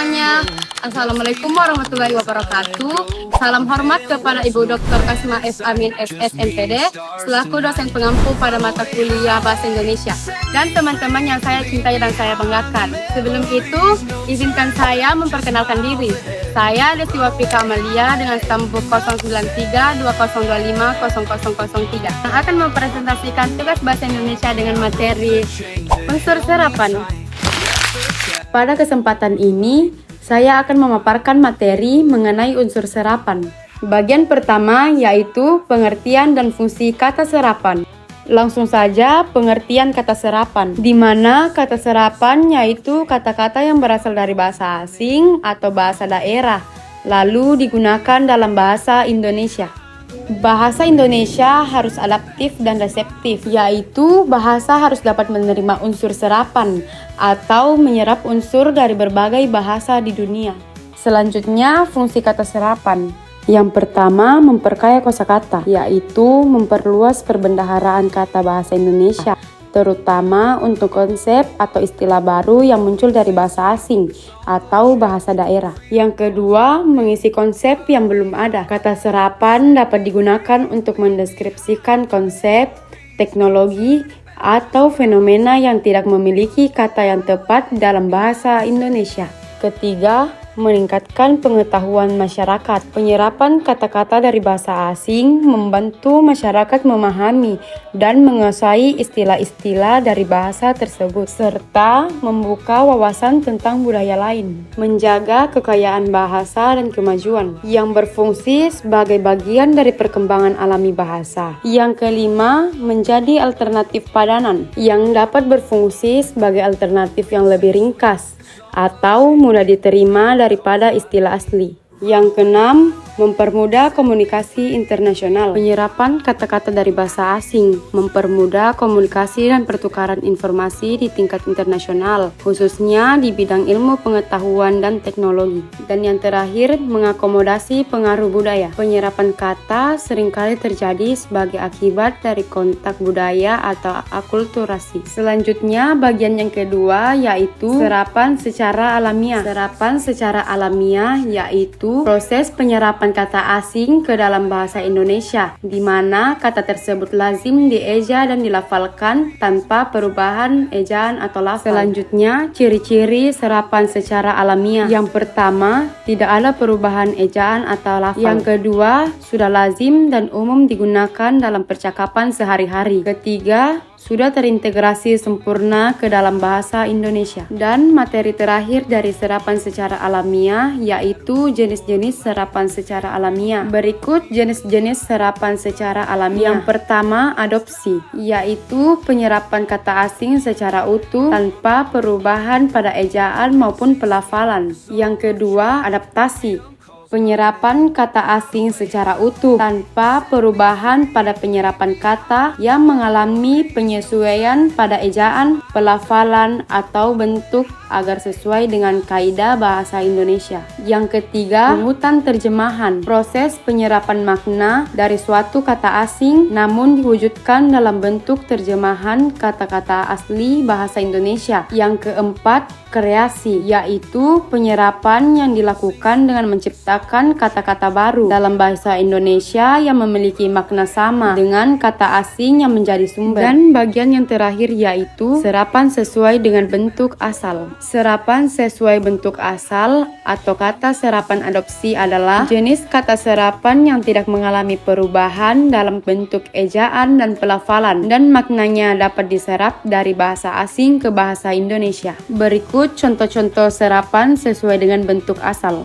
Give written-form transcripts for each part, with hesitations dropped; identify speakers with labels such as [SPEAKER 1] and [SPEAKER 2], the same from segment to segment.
[SPEAKER 1] semuanya. Assalamualaikum warahmatullahi wabarakatuh. Salam hormat kepada Ibu Dr. Kasma F. Amin SS MPD selaku dosen pengampu pada mata kuliah Bahasa Indonesia dan teman-teman yang saya cintai dan saya banggakan. Sebelum itu, izinkan saya memperkenalkan diri. Saya Desti Wafika Amalia dengan stambuk 09320250003 yang akan mempresentasikan tugas Bahasa Indonesia dengan materi unsur serapan. Pada kesempatan ini, saya akan memaparkan materi mengenai unsur serapan. Bagian pertama yaitu pengertian dan fungsi kata serapan. Langsung saja pengertian kata serapan, di mana kata serapan yaitu kata-kata yang berasal dari bahasa asing atau bahasa daerah, lalu digunakan dalam bahasa Indonesia. Bahasa Indonesia harus adaptif dan reseptif, yaitu bahasa harus dapat menerima unsur serapan atau menyerap unsur dari berbagai bahasa di dunia. Selanjutnya, fungsi kata serapan. Yang pertama, memperkaya kosakata, yaitu memperluas perbendaharaan kata bahasa Indonesia, terutama untuk konsep atau istilah baru yang muncul dari bahasa asing atau bahasa daerah. Yang kedua, mengisi konsep yang belum ada. Kata serapan dapat digunakan untuk mendeskripsikan konsep, teknologi, atau fenomena yang tidak memiliki kata yang tepat dalam bahasa Indonesia. Ketiga, meningkatkan pengetahuan masyarakat. Penyerapan kata-kata dari bahasa asing membantu masyarakat memahami dan menguasai istilah-istilah dari bahasa tersebut, serta membuka wawasan tentang budaya lain. Menjaga kekayaan bahasa dan kemajuan yang berfungsi sebagai bagian dari perkembangan alami bahasa. Yang kelima, menjadi alternatif padanan yang dapat berfungsi sebagai alternatif yang lebih ringkas atau mudah diterima daripada istilah asli. Yang keenam, mempermudah komunikasi internasional. Penyerapan kata-kata dari bahasa asing mempermudah komunikasi dan pertukaran informasi di tingkat internasional, khususnya di bidang ilmu pengetahuan dan teknologi. Dan yang terakhir, mengakomodasi pengaruh budaya. Penyerapan kata seringkali terjadi sebagai akibat dari kontak budaya atau akulturasi. Selanjutnya, bagian yang kedua yaitu serapan secara alamiah. Serapan secara alamiah yaitu proses penyerapan kata asing ke dalam bahasa Indonesia, di mana kata tersebut lazim dieja dan dilafalkan tanpa perubahan ejaan atau lafal. Selanjutnya, ciri-ciri serapan secara alamiah. Yang pertama, tidak ada perubahan ejaan atau lafal. Yang kedua, sudah lazim dan umum digunakan dalam percakapan sehari-hari. Ketiga, sudah terintegrasi sempurna ke dalam bahasa Indonesia. Dan materi terakhir dari serapan secara alamiah yaitu jenis-jenis serapan secara alamiah. Berikut jenis-jenis serapan secara alamiah. Yang pertama, adopsi, yaitu penyerapan kata asing secara utuh tanpa perubahan pada ejaan maupun pelafalan. Yang kedua, adaptasi, penyerapan kata asing secara utuh tanpa perubahan pada penyerapan kata yang mengalami penyesuaian pada ejaan, pelafalan, atau bentuk agar sesuai dengan kaidah bahasa Indonesia. Yang ketiga, pungutan terjemahan, proses penyerapan makna dari suatu kata asing namun diwujudkan dalam bentuk terjemahan kata-kata asli bahasa Indonesia. Yang keempat, kreasi, yaitu penyerapan yang dilakukan dengan menciptakan kata-kata baru dalam bahasa Indonesia yang memiliki makna sama dengan kata asing yang menjadi sumber. Dan bagian yang terakhir yaitu serapan sesuai dengan bentuk asal. Serapan sesuai bentuk asal atau kata serapan adopsi adalah jenis kata serapan yang tidak mengalami perubahan dalam bentuk ejaan dan pelafalan dan maknanya dapat diserap dari bahasa asing ke bahasa Indonesia. Berikut contoh-contoh serapan sesuai dengan bentuk asal.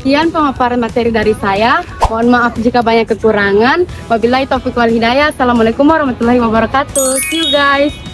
[SPEAKER 1] Sekian pemaparan materi dari saya. Mohon maaf jika banyak kekurangan. Wabillahi taufiq wal hidayah. Assalamualaikum warahmatullahi wabarakatuh. See you guys.